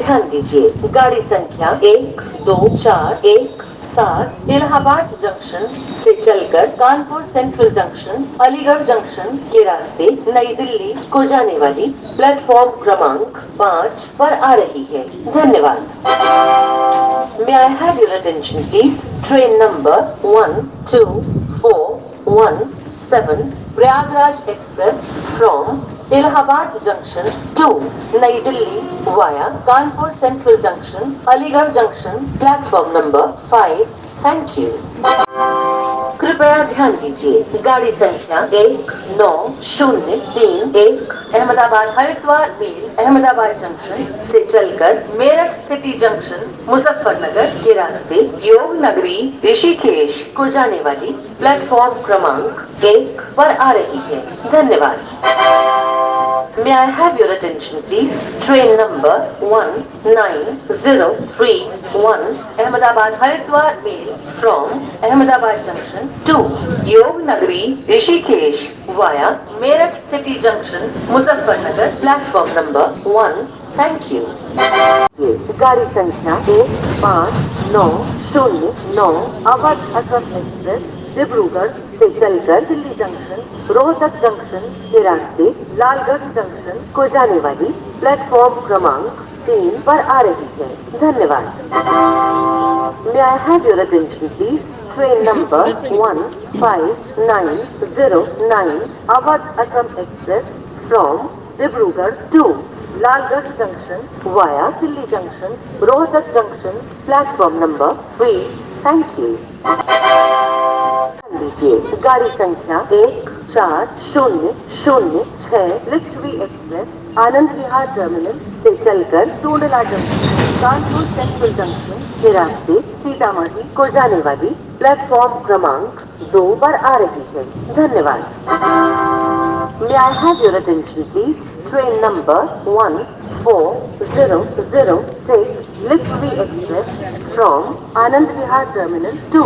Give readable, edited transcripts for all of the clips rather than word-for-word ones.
ध्यान दीजिए, गाड़ी संख्या 1241 इलाहाबाद जंक्शन से चलकर Kanpur central junction, Aligarh junction के रास्ते नई दिल्ली को जाने वाली प्लेटफॉर्म क्रमांक 5 पर आ रही है। धन्यवाद। May I have your attention please? Train number 12417 Prayagraj Express from Allahabad Junction to Nai Delhi via Kanpur Central Junction, Aligarh Junction, platform number 5. Thank you. कृपया ध्यान दीजिए, गाड़ी संख्या 1903 अहमदाबाद हरिद्वार मेल अहमदाबाद जंक्शन से चलकर मेरठ सिटी जंक्शन मुजफ्फरनगर के रास्ते योग नगरी ऋषिकेश को जाने वाली प्लेटफॉर्म क्रमांक 1 पर आ रही है। धन्यवाद। May I have your attention please? Train number 19031 Ahmedabad Haridwar Mail from Ahmedabad Junction to Yog Nagari Rishikesh via Meerut City Junction Muzaffarnagar platform number 1. Thank you. गाड़ी संख्या 1590 अवध असम एक्सप्रेस डिब्रूगढ़ से चलकर दिल्ली जंक्शन, रोहतक जंक्शन के रास्ते लालगढ़ जंक्शन को जाने वाली platform क्रमांक 3 पर आ रही है। धन्यवाद। May I have your attention please? Train number 15909 Awadh Assam Express from Dibrugarh to Lalgarh Junction via Delhi Junction, Rohtak Junction, platform number 3. Thank you. गाड़ी संख्या 14006 लिच्छवी एक्सप्रेस आनंद विहार टर्मिनल से चलकर टोडला जंक्शन, कानपुर सेंट्रल जंक्शन के रास्ते सीतामढ़ी को जाने वाली प्लेटफॉर्म क्रमांक 2 पर आ रही है। धन्यवाद। May I have your attention please? Train number 14006 Lichvi Express from Anand Vihar Terminal to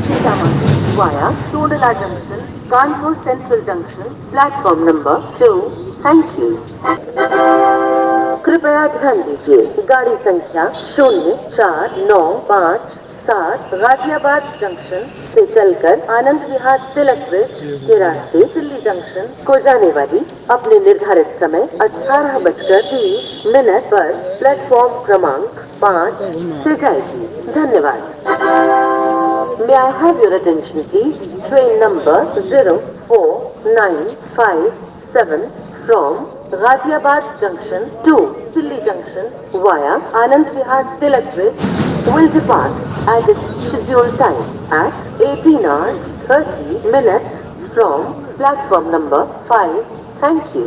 Sitamarhi via Todala Junction, Kanpur Central Junction, platform number 2. Thank you. कृपया ध्यान दीजिए, गाड़ी संख्या 04957 गाजियाबाद जंक्शन से चलकर आनंद विहार तिलक ब्रिज के रास्ते दिल्ली जंक्शन को जाने वाली अपने निर्धारित समय 18:30 पर प्लेटफॉर्म क्रमांक 5 से जाएगी। धन्यवाद। May I have your attention please? Train number 04957 from Ghaziabad Junction to Delhi Junction via Anand Vihar Tilak Bridge will depart at its scheduled time at 18:30 from platform number 5. Thank you.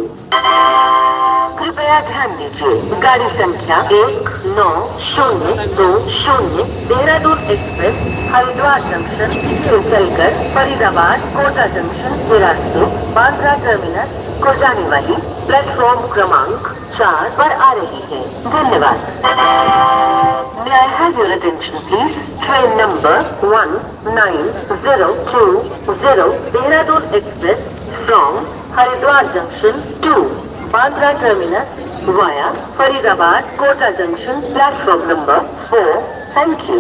कृपया ध्यान दीजिए, गाड़ी संख्या 1920 Dehradun express Haridwar junction से चलकर Faridabad Kota junction के रास्ते Bandra terminus को जाने वाली प्लेटफॉर्म क्रमांक 4 पर आ रही है। धन्यवाद। May I have your attention please? Train number 1920 Dehradun express from Haridwar Junction to Bandra Terminus via Faridabad Kota Junction, platform number 4. Thank you.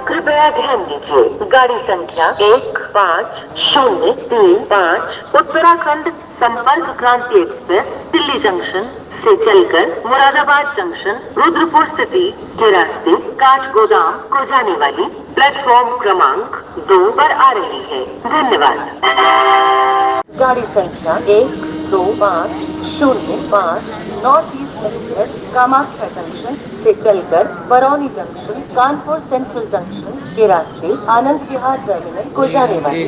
कृपया ध्यान दीजिए, गाड़ी संख्या 15035 उत्तराखंड संपर्क क्रांति एक्सप्रेस दिल्ली जंक्शन से चलकर मुरादाबाद जंक्शन रुद्रपुर सिटी के रास्ते काठगोदाम को जाने वाली प्लेटफॉर्म क्रमांक 2 पर आ रही है। धन्यवाद। गाड़ी संख्या 12505 north east express Kamakhya junction से चलकर Barauni junction, Kanpur central junction के रास्ते आनंद विहार टर्मिनल को जाने वाली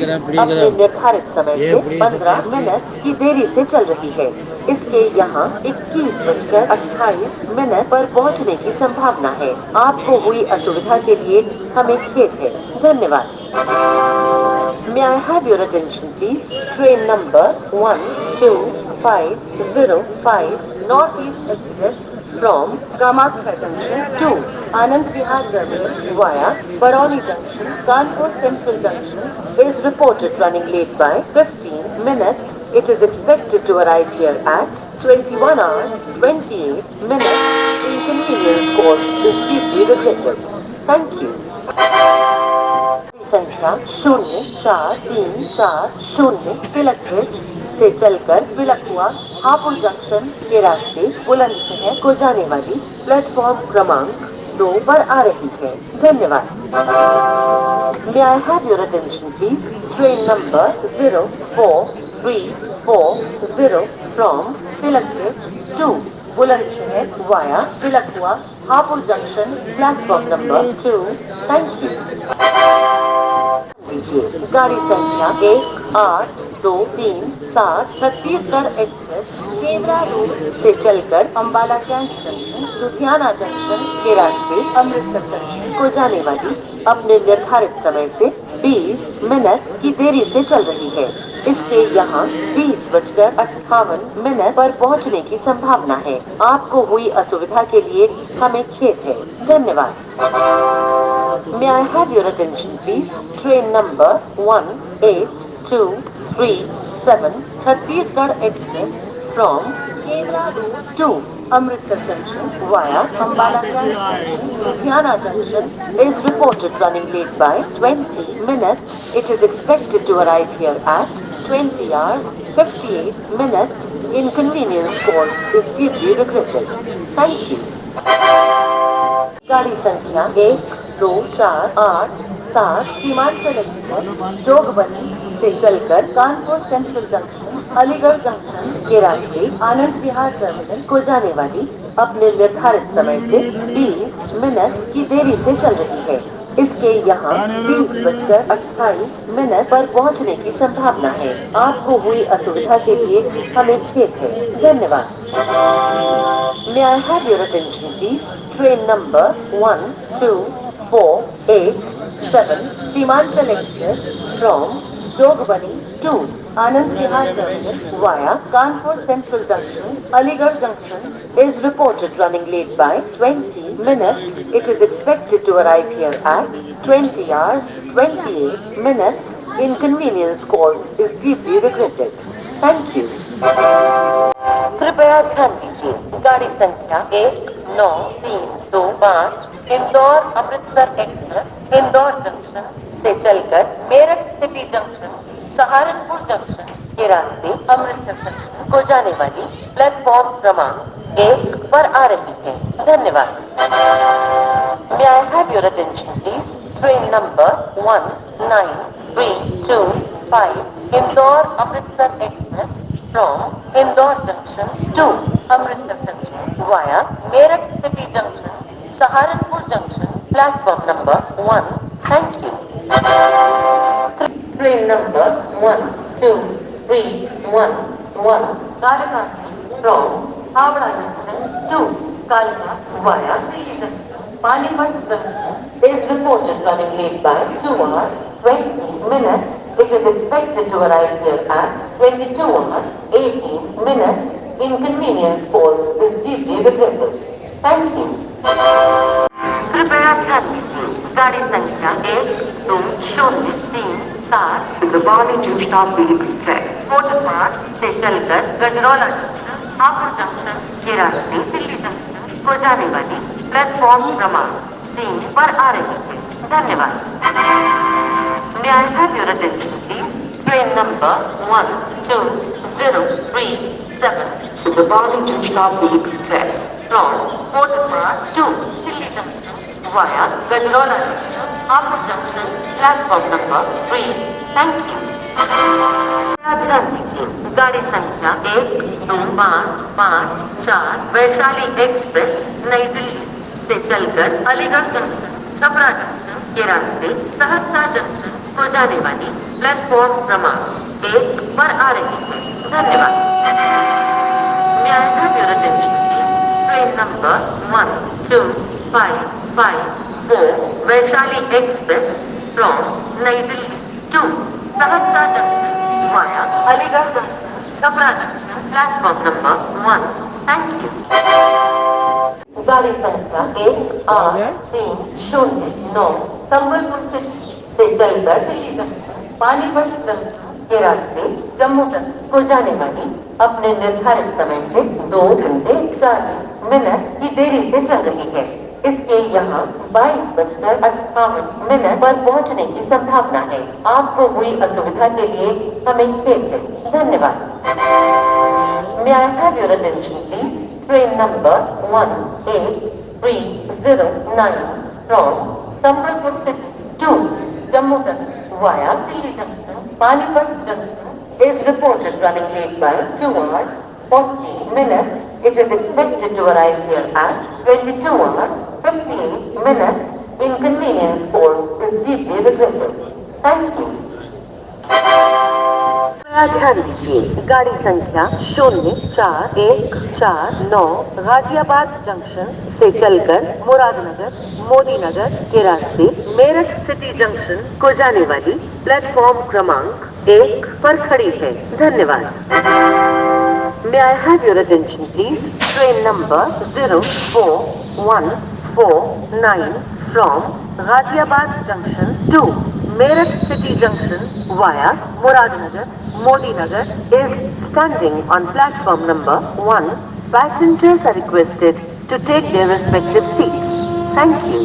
अपने निर्धारित समय से 15 मिनट की देरी से चल रही है। इसके यहाँ 21:28 पर पहुँचने की संभावना है। आपको हुई असुविधा के लिए हमें खेद है। धन्यवाद। May I have your attention please? Train number 12505 North East Express from Kamakya Junction to Anand Vihar Terminal via Barauni Junction, Kanpur Central Junction is reported running late by 15 minutes. It is expected to arrive here at 21:28 AM. inconvenience caused is deeply regretted. Thank you. संख्या 0434 तिलक bridge से चलकर तिलकुआ Hapur junction के रास्ते बुलंदशहर को जाने वाली platform क्रमांक 2 पर आ रही है। धन्यवाद। May I have your attention please? Train number 0434 from Tilak Bridge to Bulandshahr via Tilakua Hapur Junction, platform number 2. Thank you. गाड़ी संख्या 1823 छत्तीसगढ़ एक्सप्रेस केवरा रोड से चलकर Ambala cantt junction Ludhiana junction के रास्ते अमृतसर जंक्शन को जाने वाली अपने निर्धारित समय से 20 मिनट की देरी से चल रही है। इसके यहाँ 20:58 पर पहुँचने की संभावना है। आपको हुई असुविधा के लिए हमें खेद है। धन्यवाद। May I have your attention please? Train number 1827 Chhattisgarh Express from Kevra Road to Amritsar Junction via Ambala Junction, Ludhiana Junction is reported running late by 20 minutes. It is expected to arrive here at 20 hours 58 minutes. Inconvenience caused is deeply regretted. Thank you. गाड़ी संख्या 1248 Seemanchal express Jogbani से चलकर Kanpur central junction Aligarh junction के रास्ते Anand Vihar terminal को जाने वाली अपने निर्धारित समय से 20 मिनट की देरी से चल रही है। इसके यहाँ 20:28 पर पहुँचने की संभावना है। आपको हुई असुविधा के लिए हमें खेद है। धन्यवाद। May I have your attention please? Train number 12487 Simanchal Express from Jogbani to Anand Vihar Terminal via Kanpur Central Junction, Aligarh Junction is reported running late by 20 minutes. It is expected to arrive here at 20 hours 28 minutes. Inconvenience caused is deeply regretted. Thank you. कृपया ध्यान दीजिए। गाड़ी संख्या 19325 Indore Amritsar express Indore junction से चलकर Meerut city junction Saharanpur junction के रास्ते Amritsar junction को जाने वाली प्लेटफॉर्म क्रमांक 1 पर आ रही है। धन्यवाद। May I have your attention please? Train number 19325 Indore Amritsar express from Indore Junction to Amritsar Junction via Meerut City Junction, Saharanpur Junction, platform number 1. Thank you. Train number 12311 Kalighat from Howrah Junction to Kalighat via Panipat Junction is reported running late by 2 hours 20 minutes. It is expected to arrive here at 22 hours 18 minutes. Inconvenience caused is deeply regretted. Thank you. कृपया ध्यान दीजिए। गाड़ी संख्या 12037 सिद्धबानी Janshatabdi express Kotdwar से चलकर Gajraula junction Hapur junction के रास्ते Delhi junction को जाने वाली प्लेटफॉर्म क्रमांक 3 पर आ रही है। धन्यवाद। May I have your attention please? Train number 1207 Siddhabani Janshtabdi Express from Kotapur to Delhi Junction via Gajraula Junction, Hapur Junction, platform number 3. Thank you. ध्यान दीजिए। गाड़ी संख्या 12554 वैशाली एक्सप्रेस नई दिल्ली से चलकर अलीगढ़ जंक्शन छपरा जंक्शन के रास्ते सहरसा जंक्शन को जाने वाली प्लेटफॉर्म क्रमांक 1 पर आ रही है। धन्यवाद। May I have your attention please? Train number 12554 Vaishali express from नई Delhi to Saharsa junction via Aligarh junction Chhapra junction platform number 1. Thank you. गाड़ी संख्या 18309 संबलपुर से चलकर दिल्ली जंक्शन पानीपत जंक्शन के रास्ते जम्मू जंक्शन को जाने वाली अपने निर्धारित समय से 2 घंटे 4 मिनट मिनट की देरी से चल रही है। इसके यहाँ 22:58 पर पहुँचने की संभावना है। आपको हुई असुविधा के लिए हमें खेद है। धन्यवाद। May I have your attention, please? Train number 18309 from Sambalpur City to Jammu Tawi via Delhi Junction, Panipat Junction is reported running late by 2 hours 40 minutes. It is expected to arrive here at 22 hours 58 minutes. Inconvenience caused is deeply regretted. Thank you. ध्यान दीजिए, गाड़ी संख्या 041449 Ghaziabad junction से चलकर मुरादनगर मोदीनगर के रास्ते Meerut city junction को जाने वाली प्लेटफॉर्म क्रमांक 1 पर खड़ी है। धन्यवाद। May I have your attention, please? Train number 04149 from Ghaziabad Junction to Meerut City Junction via Muradnagar, Modinagar is standing on platform number 1. Passengers are requested to take their respective seats. Thank you.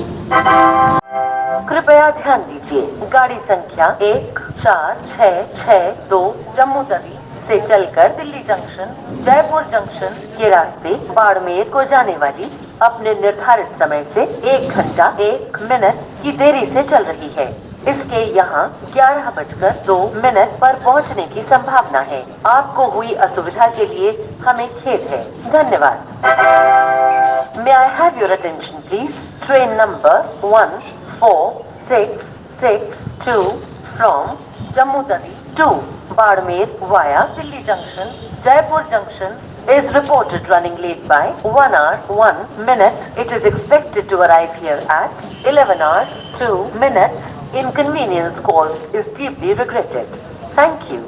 कृपया ध्यान दीजिए, गाड़ी संख्या 1466 जम्मू तवी से चलकर Delhi junction Jaipur junction के रास्ते बाड़मेर को जाने वाली अपने निर्धारित समय से 1 घंटा 1 मिनट की देरी से चल रही है। इसके यहाँ 11:02 पर पहुँचने की संभावना है। आपको हुई असुविधा के लिए हमें खेद है। धन्यवाद। May I have your attention, please? Train number 14662 from Jammu Tawi to Badmer via Delhi Junction, Jaipur Junction is reported running late by 1 hour 1 minute. It is expected to arrive here at 11 hours 2 minutes. Inconvenience caused is deeply regretted. Thank you.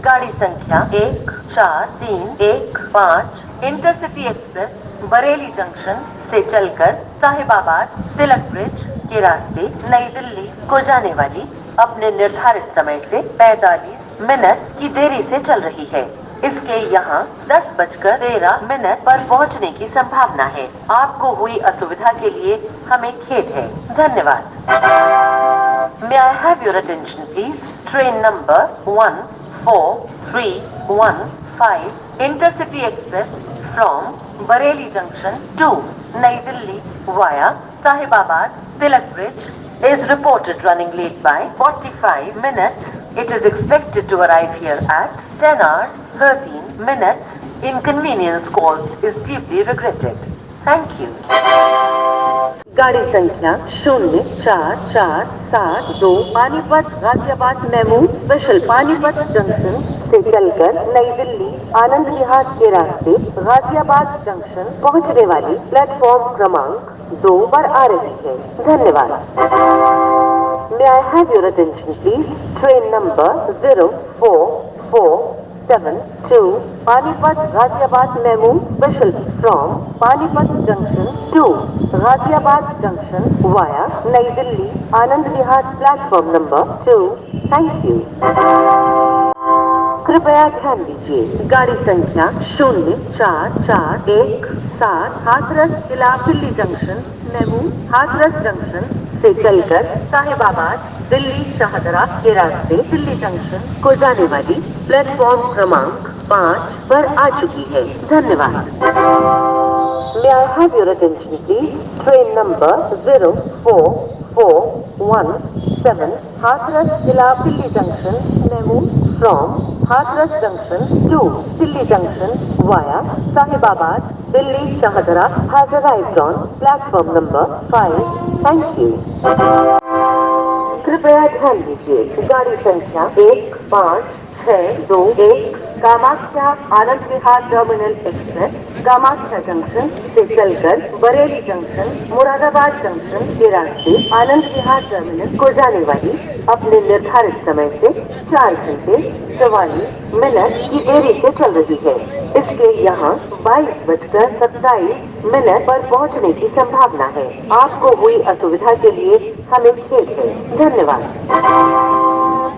गाड़ी संख्या 14315 intercity express Bareilly junction से चलकर साहिबाबाद तिलक bridge के रास्ते नई दिल्ली को जाने वाली अपने निर्धारित समय से 45 मिनट की देरी से चल रही है। इसके यहाँ 10:13 पर पहुँचने की संभावना है। आपको हुई असुविधा के लिए हमें खेद है। धन्यवाद। May I have your attention, please? Train number 14315 Intercity Express from Bareilly Junction to Nai Delhi via Sahibabad Tilak Bridge is reported running late by 45 minutes. It is expected to arrive here at 10 hours 13 minutes. Inconvenience caused is deeply regretted. Thank you. गाड़ी संख्या 04472 Panipat Ghaziabad MEMU special Panipat junction से चलकर नई दिल्ली आनंद विहार के रास्ते Ghaziabad junction पहुंचने वाली platform क्रमांक 2 पर आ रही है। धन्यवाद। May I have your attention, please? Train number 04472 Panipat Ghaziabad Memo Special from Panipat Junction to Ghaziabad Junction via Nai Delhi Anand Vihar platform number 2. Thank you. कृपया ध्यान दीजिए, गाड़ी संख्या 04417 हाथरस जिला Delhi junction MEMU Hathras junction से चलकर साहिबाबाद दिल्ली शाहदरा के रास्ते दिल्ली जंक्शन को जाने वाली प्लेटफॉर्म क्रमांक 5 पर आ चुकी है। धन्यवाद। May I have your attention, please? Train number 04417 Hathras Zila Delhi Junction Memo from Hathras Junction to Delhi Junction via Sahibabad Delhi Shahdara has arrived on platform number 5. Thank you. कृपया ध्यान दीजिए, गाड़ी संख्या 15621 Kamakhya Anand Vihar terminal express Kamakhya junction से चलकर Bareilly junction Moradabad junction के रास्ते Anand Vihar terminal को जाने वाली अपने निर्धारित समय से 4 घंटे 44 मिनट की देरी से चल रही है। इसके यहाँ 22:27 पर पहुँचने की संभावना है। आपको हुई असुविधा के लिए हमें खेद है। धन्यवाद।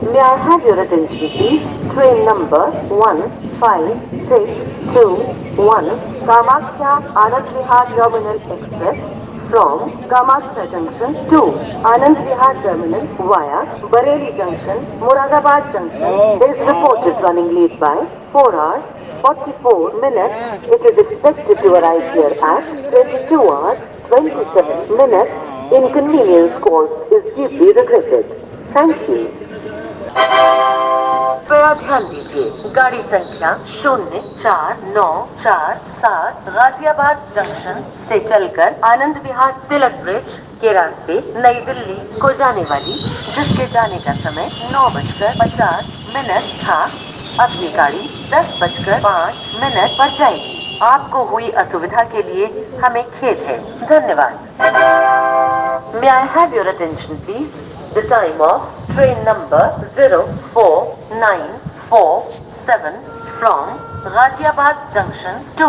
May I have your attention, please? Train number 15621, Kamakya Anand Vihar Terminal Express from Kamakya Junction to Anand Vihar Terminal via Bareilly Junction, Moradabad Junction is reported running late by 4 hours 44 minutes. It is expected to arrive here at 22 hours 27 minutes. Inconvenience caused is deeply regretted. Thank you. कृपया ध्यान दीजिए, गाड़ी संख्या 049447 Ghaziabad junction से चलकर आनंद विहार तिलक bridge के रास्ते नई दिल्ली को जाने वाली, जिसके जाने का समय 9:50 था, अपनी गाड़ी 10:05 पर जाएगी। आपको हुई असुविधा के लिए हमें खेद है। धन्यवाद। May I have your attention, please? The time of train number 04947 from Ghaziabad Junction to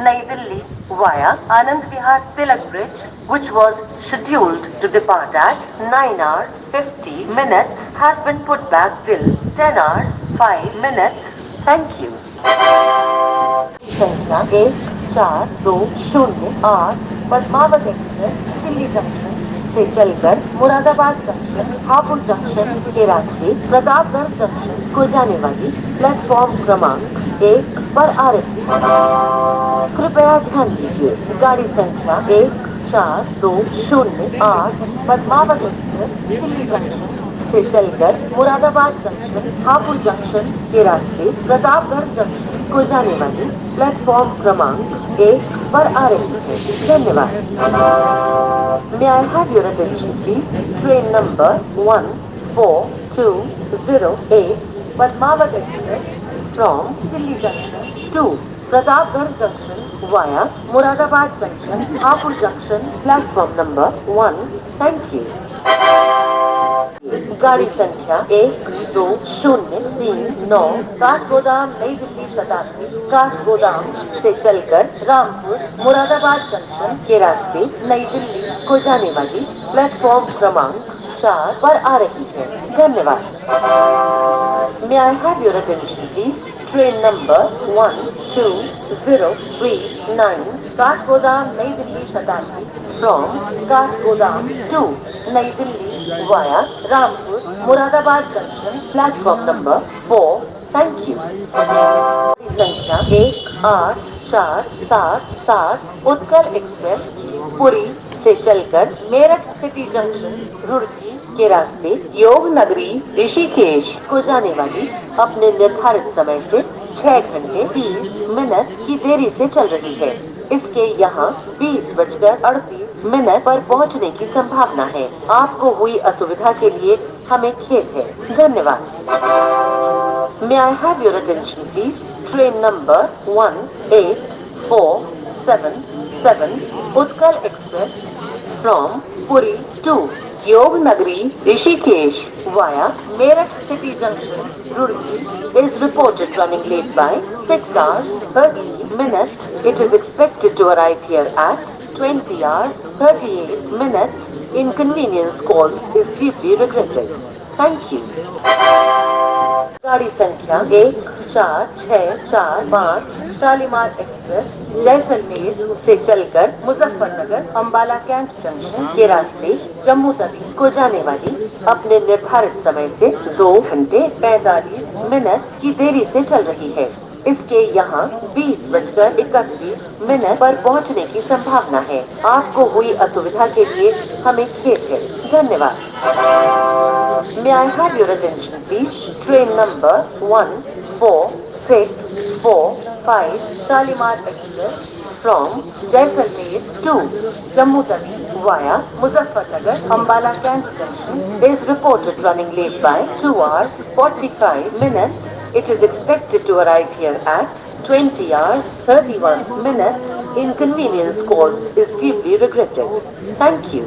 Nai Delhi via Anand Vihar Tilak Bridge, which was scheduled to depart at 9 hours 50 minutes, has been put back till 10 hours 5 minutes. Thank you. संख्या 1420 Padmaavat express Delhi junction से चलकर Moradabad junction, Hapur junction के रास्ते Pratapgarh junction को जाने वाली platform क्रमांक 1 पर आ रही है। कृपया ध्यान दीजिए, गाड़ी संख्या 1420 पद्मावत एक्सप्रेस दिल्ली जंक्शन से चलकर मुरादाबाद जंक्शन, हापुड़ जंक्शन के रास्ते प्रतापगढ़ जंक्शन को जाने वाली प्लेटफॉर्म क्रमांक 1 पर आ रही है। धन्यवाद। May I have your attention, please? Train number 14208 Padmavat Express from Delhi Junction to Pratapgarh Junction via Moradabad Junction, Hapur Junction, platform number 1. Thank you. गाड़ी संख्या 12039 काठगोदाम नई दिल्ली शताब्दी काठगोदाम से चलकर रामपुर मुरादाबाद जंक्शन के रास्ते नई दिल्ली को जाने वाली प्लेटफॉर्म क्रमांक 4 पर आ रही है। धन्यवाद। May I have your attention, please? Train number 12039 Kathgodam नई दिल्ली शताब्दी from काठगोदाम to नई Delhi via Rampur, Moradabad Junction, platform number 4. Thank you. संख्या 18477 उत्कल एक्सप्रेस पुरी से चलकर मेरठ सिटी जंक्शन रुड़की के रास्ते योग नगरी ऋषिकेश को जाने वाली अपने निर्धारित समय से 6 घंटे 30 मिनट की देरी से चल रही है। इसके यहाँ 20:38 पर पहुँचने की संभावना है। आपको हुई असुविधा के लिए हमें खेद है। धन्यवाद। May I have your attention, please? Train number 18477 Utkal Express from Puri to Yog Nagari Rishikesh via Meerut City Junction, Roorkee is reported running late by 6 hours 30 minutes. It is expected to arrive here at 20 hours 38 minutes. Inconvenience caused is deeply regretted. Thank you. गाड़ी संख्या 14645 Shalimar express Jaisalmer से चलकर Muzaffarnagar Ambala cantt junction के रास्ते जम्मू तवी को जाने वाली अपने निर्धारित समय से 2 घंटे 45 मिनट की देरी से चल रही है। इसके यहाँ 20:31 पर पहुँचने की संभावना है। आपको हुई असुविधा के लिए हमें खेद है। धन्यवाद। May I have your attention, please? Train number 14645 Shalimar Express from Jaisalmer to Jammu Tawi via Muzaffarnagar Ambala Camp Junction is reported running late by 2 hours 45 minutes. It is expected to arrive here at 20 hours 31 minutes. Inconvenience caused is deeply regretted. Thank you.